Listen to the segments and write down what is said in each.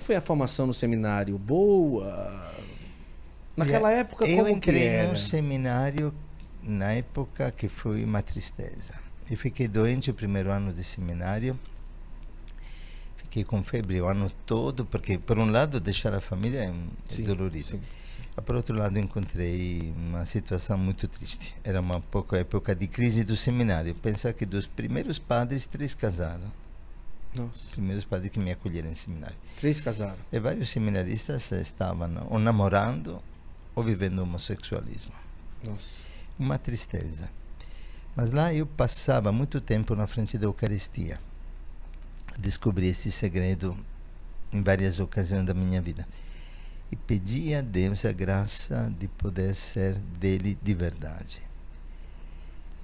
foi a formação no seminário? Boa? Naquela época, como eu entrei que era? num seminário na época que foi uma tristeza. Eu fiquei doente o primeiro ano de seminário. Fiquei com febre o ano todo, porque, por um lado, deixar a família é dolorido. Sim. Por outro lado, encontrei uma situação muito triste. Era uma pouca época de crise do seminário. Pensa que dos primeiros padres, 3 casaram. Nossa. Os primeiros padres que me acolheram em seminário. 3 casaram. E vários seminaristas estavam ou namorando ou vivendo homossexualismo. Nossa. Uma tristeza. Mas lá eu passava muito tempo na frente da Eucaristia. Descobri esse segredo em várias ocasiões da minha vida. E pedi a Deus a graça de poder ser dele de verdade.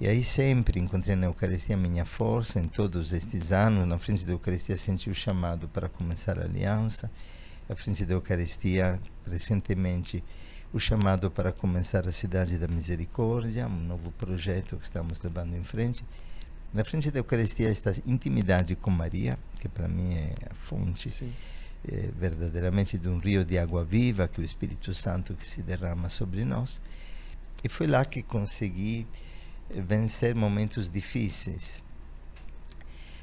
E aí sempre encontrei na Eucaristia a minha força. Em todos estes anos, na frente da Eucaristia, senti o chamado para começar a aliança. Na frente da Eucaristia, recentemente, o chamado para começar a Cidade da Misericórdia, um novo projeto que estamos levando em frente. Na frente da Eucaristia, esta intimidade com Maria, que para mim é a fonte verdadeiramente de um rio de água viva, que é o Espírito Santo que se derrama sobre nós. E foi lá que consegui vencer momentos difíceis.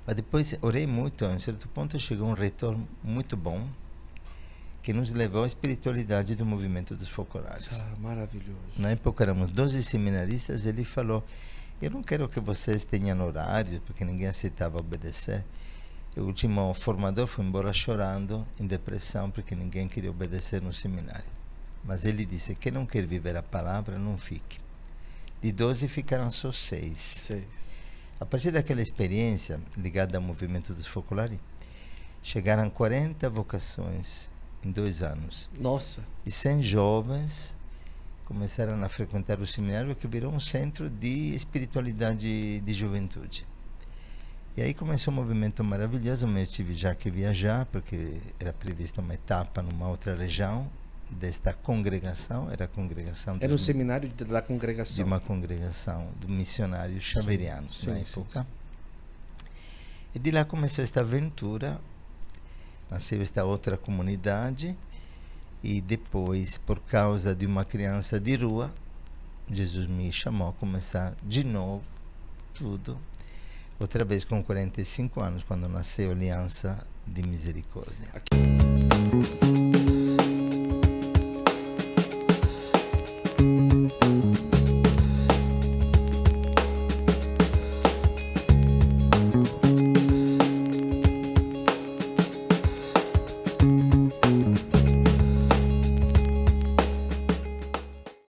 Mas depois orei muito, a um certo ponto chegou um retorno muito bom, que nos levou à espiritualidade do movimento dos focolares. Maravilhoso. Na época éramos 12 seminaristas. Ele falou: eu não quero que vocês tenham horários, porque ninguém aceitava obedecer. O último formador foi embora chorando, em depressão, porque ninguém queria obedecer no seminário. Mas ele disse: quem não quer viver a palavra, não fique. De 12 ficaram só 6. A partir daquela experiência ligada ao movimento dos focolares, chegaram 40 vocações em 2 anos. Nossa. E 100 jovens começaram a frequentar o seminário, que virou um centro de espiritualidade de juventude. E aí começou um movimento maravilhoso, mas eu tive já que viajar, porque era prevista uma etapa numa outra região desta congregação. Era a congregação... Era um seminário da congregação. De uma congregação de missionários xaverianos na época. E de lá começou esta aventura, nasceu esta outra comunidade, e depois, por causa de uma criança de rua, Jesus me chamou a começar de novo tudo, outra vez com 45 anos, quando nasceu a Aliança de Misericórdia.